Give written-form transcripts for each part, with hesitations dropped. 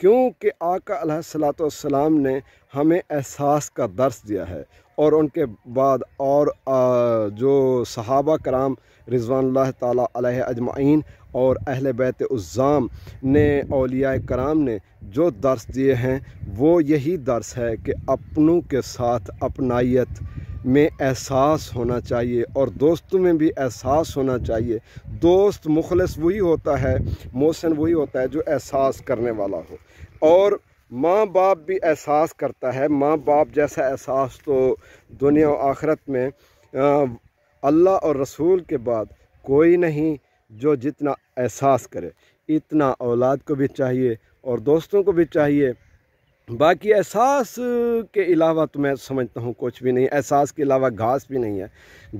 کیونکہ آقا علیہ الصلوۃ والسلام نے ہمیں احساس کا درس دیا ہے، اور ان کے بعد اور جو صحابہ کرام رضوان اللہ تعالیٰ علیہ اجمعین اور اہل بیت عظام نے، اولیاء کرام نے جو درس دیے ہیں وہ یہی درس ہے کہ اپنوں کے ساتھ اپنائیت میں احساس ہونا چاہیے، اور دوستوں میں بھی احساس ہونا چاہیے۔ دوست مخلص وہی ہوتا ہے، محسن وہی ہوتا ہے جو احساس کرنے والا ہو، اور ماں باپ بھی احساس کرتا ہے۔ ماں باپ جیسا احساس تو دنیا و آخرت میں اللہ اور رسول کے بعد کوئی نہیں جو جتنا احساس کرے، اتنا اولاد کو بھی چاہیے اور دوستوں کو بھی چاہیے۔ باقی احساس کے علاوہ تو میں سمجھتا ہوں کچھ بھی نہیں، احساس کے علاوہ گھاس بھی نہیں ہے،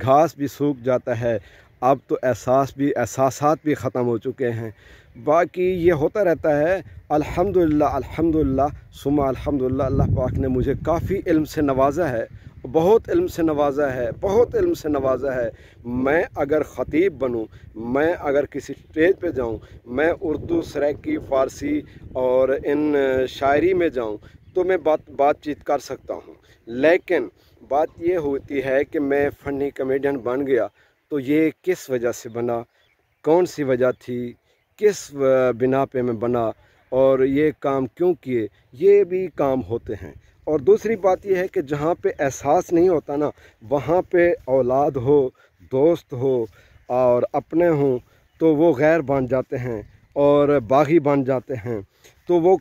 گھاس بھی سوکھ جاتا ہے، اب تو احساسات بھی ختم ہو چکے ہیں۔ باقی یہ ہوتا رہتا ہے۔ الحمدللہ الحمدللہ ثم الحمدللہ، اللہ پاک نے مجھے کافی علم سے نوازا ہے، بہت علم سے نوازا ہے، بہت علم سے نوازا ہے۔ میں اگر خطیب بنوں، میں اگر کسی اسٹیج پہ جاؤں، میں اردو، سرائکی، فارسی اور ان شاعری میں جاؤں تو میں بات چیت کر سکتا ہوں، لیکن بات یہ ہوتی ہے کہ میں فنی کمیڈین بن گیا تو یہ کس وجہ سے بنا، کون سی وجہ تھی، کس بنا پہ میں بنا، اور یہ کام کیوں کیے، یہ بھی کام ہوتے ہیں۔ اور دوسری بات یہ ہے کہ جہاں پہ احساس نہیں ہوتا نا، وہاں پہ اولاد ہو، دوست ہو اور اپنے ہوں تو وہ غیر بن جاتے ہیں اور باغی بن جاتے ہیں۔ تو وہ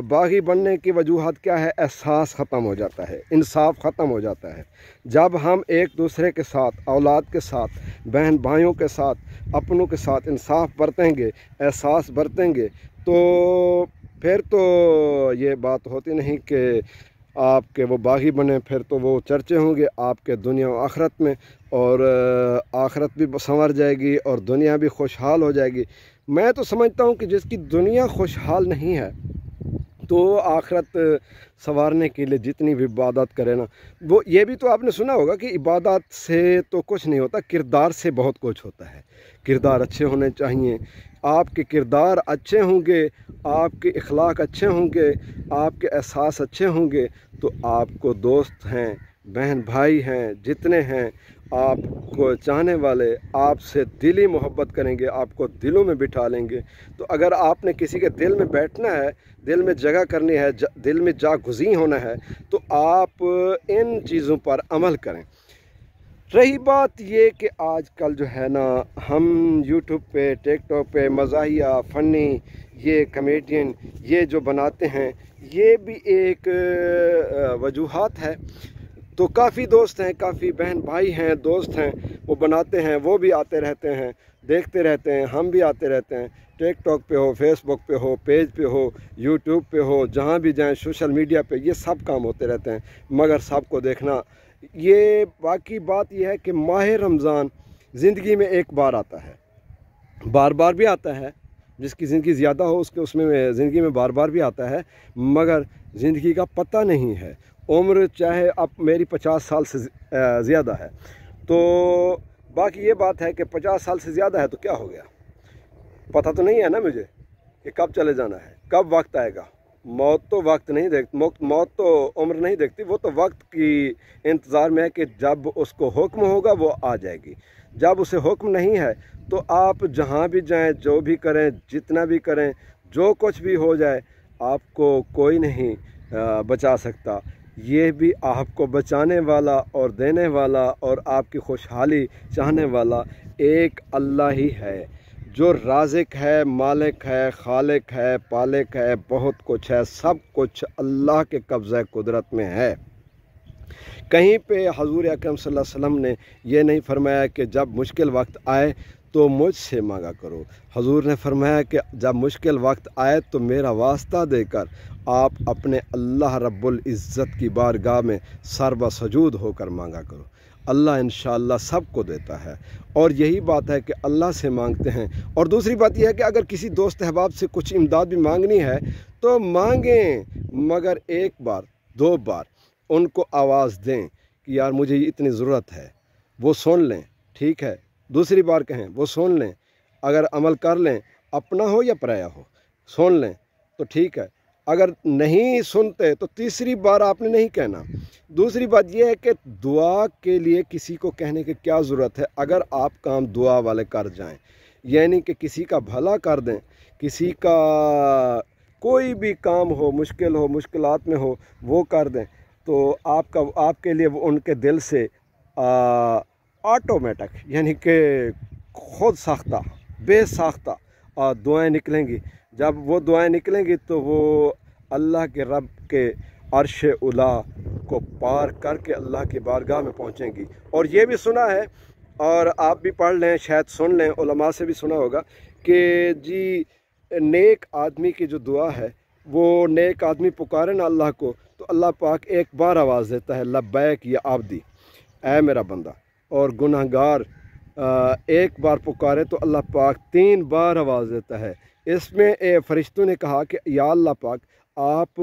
باغی بننے کی وجوہات کیا ہے؟ احساس ختم ہو جاتا ہے، انصاف ختم ہو جاتا ہے۔ جب ہم ایک دوسرے کے ساتھ، اولاد کے ساتھ، بہن بھائیوں کے ساتھ، اپنوں کے ساتھ انصاف برتیں گے، احساس برتیں گے، تو پھر تو یہ بات ہوتی نہیں کہ آپ کے وہ باغی بنے، پھر تو وہ چرچے ہوں گے آپ کے دنیا و آخرت میں، اور آخرت بھی سنور جائے گی اور دنیا بھی خوشحال ہو جائے گی۔ میں تو سمجھتا ہوں کہ جس کی دنیا خوشحال نہیں ہے تو آخرت سنوارنے کے لیے جتنی بھی عبادت کرے نا، وہ یہ بھی تو آپ نے سنا ہوگا کہ عبادت سے تو کچھ نہیں ہوتا، کردار سے بہت کچھ ہوتا ہے۔ کردار اچھے ہونے چاہیے، آپ کے کردار اچھے ہوں گے، آپ کے اخلاق اچھے ہوں گے، آپ کے احساس اچھے ہوں گے تو آپ کو دوست ہیں، بہن بھائی ہیں، جتنے ہیں آپ کو چاہنے والے آپ سے دلی محبت کریں گے، آپ کو دلوں میں بٹھا لیں گے۔ تو اگر آپ نے کسی کے دل میں بیٹھنا ہے، دل میں جگہ کرنی ہے، دل میں جا گزین ہونا ہے، تو آپ ان چیزوں پر عمل کریں۔ رہی بات یہ کہ آج کل جو ہے نا، ہم یوٹیوب پہ، ٹک ٹاک پہ مزاحیہ، فنی، یہ کمیڈین یہ جو بناتے ہیں، یہ بھی ایک وجوہات ہے۔ تو کافی دوست ہیں، کافی بہن بھائی ہیں، دوست ہیں، وہ بناتے ہیں، وہ بھی آتے رہتے ہیں، دیکھتے رہتے ہیں، ہم بھی آتے رہتے ہیں، ٹک ٹاک پہ ہو، فیس بک پہ ہو، پیج پہ ہو، یوٹیوب پہ ہو، جہاں بھی جائیں سوشل میڈیا پہ یہ سب کام ہوتے رہتے ہیں، مگر سب کو دیکھنا یہ باقی بات یہ ہے کہ ماہ رمضان زندگی میں ایک بار آتا ہے، بار بار بھی آتا ہے، جس کی زندگی زیادہ ہو اس میں زندگی میں بار بار بھی آتا ہے، مگر زندگی کا پتہ نہیں ہے۔ عمر چاہے اب میری 50 سال سے زیادہ ہے، تو باقی یہ بات ہے کہ 50 سال سے زیادہ ہے تو کیا ہو گیا، پتہ تو نہیں ہے نا مجھے کہ کب چلے جانا ہے، کب وقت آئے گا۔ موت تو وقت نہیں دیکھتی، موت تو عمر نہیں دیکھتی، وہ تو وقت کی انتظار میں ہے کہ جب اس کو حکم ہوگا وہ آ جائے گی۔ جب اسے حکم نہیں ہے تو آپ جہاں بھی جائیں، جو بھی کریں، جتنا بھی کریں، جو کچھ بھی ہو جائے، آپ کو کوئی نہیں بچا سکتا۔ یہ بھی آپ کو بچانے والا اور دینے والا اور آپ کی خوشحالی چاہنے والا ایک اللہ ہی ہے، جو رازق ہے، مالک ہے، خالق ہے، پالک ہے، بہت کچھ ہے، سب کچھ اللہ کے قبضہ قدرت میں ہے۔ کہیں پہ حضور اکرم صلی اللہ علیہ وسلم نے یہ نہیں فرمایا کہ جب مشکل وقت آئے تو مجھ سے مانگا کرو۔ حضور نے فرمایا کہ جب مشکل وقت آئے تو میرا واسطہ دے کر آپ اپنے اللہ رب العزت کی بارگاہ میں سر بسجود ہو کر مانگا کرو، اللہ انشاءاللہ سب کو دیتا ہے۔ اور یہی بات ہے کہ اللہ سے مانگتے ہیں۔ اور دوسری بات یہ ہے کہ اگر کسی دوست احباب سے کچھ امداد بھی مانگنی ہے تو مانگیں، مگر ایک بار، دو بار ان کو آواز دیں کہ یار مجھے اتنی ضرورت ہے، وہ سن لیں، ٹھیک ہے، دوسری بار کہیں، وہ سن لیں، اگر عمل کر لیں، اپنا ہو یا پرایا ہو، سن لیں تو ٹھیک ہے، اگر نہیں سنتے تو تیسری بار آپ نے نہیں کہنا۔ دوسری بات یہ ہے کہ دعا کے لیے کسی کو کہنے کی کیا ضرورت ہے اگر آپ کام دعا والے کر جائیں، یعنی کہ کسی کا بھلا کر دیں، کسی کا کوئی بھی کام ہو، مشکل ہو، مشکلات میں ہو، وہ کر دیں، تو آپ کے لیے وہ ان کے دل سے آٹومیٹک یعنی کہ خود ساختہ بے ساختہ دعائیں نکلیں گی۔ جب وہ دعائیں نکلیں گی تو وہ اللہ کے رب کے عرش اولا کو پار کر کے اللہ کی بارگاہ میں پہنچیں گی۔ اور یہ بھی سنا ہے، اور آپ بھی پڑھ لیں، شاید سن لیں، علماء سے بھی سنا ہوگا کہ جی نیک آدمی کی جو دعا ہے، وہ نیک آدمی پکارے نا اللہ کو تو اللہ پاک ایک بار آواز دیتا ہے لبیک یا عبدی، اے میرا بندہ، اور گناہ گار ایک بار پکارے تو اللہ پاک 3 بار آواز دیتا ہے۔ اس میں فرشتوں نے کہا کہ یا اللہ پاک آپ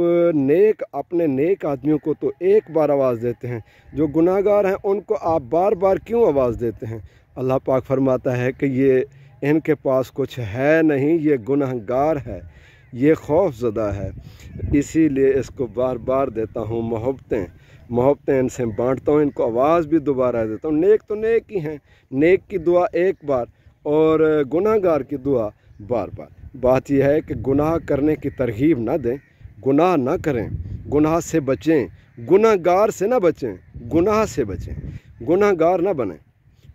اپنے نیک آدمیوں کو تو ایک بار آواز دیتے ہیں، جو گناہ گار ہیں ان کو آپ بار بار کیوں آواز دیتے ہیں؟ اللہ پاک فرماتا ہے کہ یہ ان کے پاس کچھ ہے نہیں، یہ گناہ گار ہے، یہ خوف زدہ ہے، اسی لیے اس کو بار بار دیتا ہوں، محبتیں ان سے بانٹتا ہوں، ان کو آواز بھی دوبارہ دیتا ہوں۔ نیک تو نیک ہی ہیں، نیک کی دعا ایک بار اور گناہ گار کی دعا بار بار۔ بات یہ ہے کہ گناہ کرنے کی ترغیب نہ دیں، گناہ نہ کریں، گناہ سے بچیں، گناہ گار سے نہ بچیں، گناہ سے بچیں، گناہ گار نہ بنیں،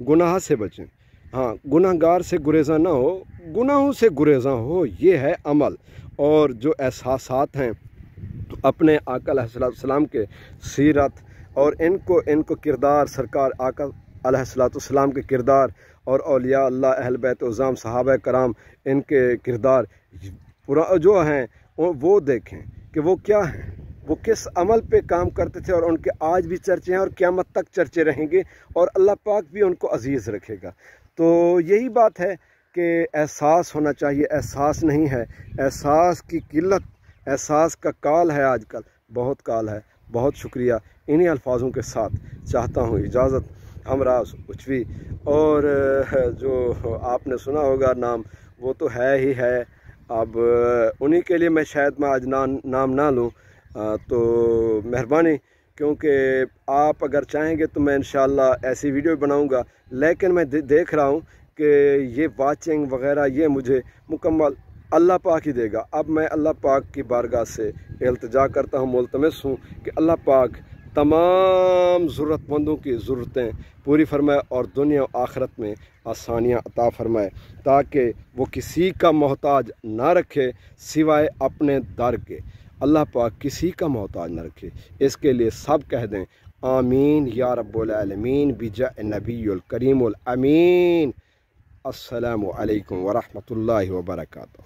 گناہ سے بچیں۔ ہاں، گناہ گار سے گریزاں نہ ہو، گناہوں سے گریزاں ہو، یہ ہے عمل۔ اور جو احساسات ہیں اپنے آقا علیہ السلام کے سیرت اور ان کو کردار، سرکار آقا علیہ السلام کے کردار اور اولیاء اللہ، اہل بیت عظام، صحابہ کرام، ان کے کردار جو ہیں وہ دیکھیں کہ وہ کیا ہیں، وہ کس عمل پہ کام کرتے تھے، اور ان کے آج بھی چرچے ہیں اور قیامت تک چرچے رہیں گے، اور اللہ پاک بھی ان کو عزیز رکھے گا۔ تو یہی بات ہے کہ احساس ہونا چاہیے، احساس نہیں ہے، احساس کی قلت، احساس کا کال ہے آج کل، بہت کال ہے۔ بہت شکریہ۔ انہی الفاظوں کے ساتھ چاہتا ہوں اجازت، ہمراز اچوی، اور جو آپ نے سنا ہوگا نام وہ تو ہے ہی ہے، اب انہی کے لیے میں شاید آج نام نہ لوں، تو مہربانی، کیونکہ آپ اگر چاہیں گے تو میں انشاءاللہ ایسی ویڈیو بناؤں گا، لیکن میں دیکھ رہا ہوں کہ یہ واچنگ وغیرہ یہ مجھے مکمل اللہ پاک ہی دے گا۔ اب میں اللہ پاک کی بارگاہ سے التجا کرتا ہوں، ملتمس ہوں کہ اللہ پاک تمام ضرورت مندوں کی ضرورتیں پوری فرمائے اور دنیا و آخرت میں آسانیاں عطا فرمائے، تاکہ وہ کسی کا محتاج نہ رکھے سوائے اپنے در کے۔ اللہ پاک کسی کا محتاج نہ رکھے، اس کے لیے سب کہہ دیں آمین یا رب العالمین بجاہ نبی الکریم الامین۔ السلام علیکم ورحمۃ اللہ وبرکاتہ۔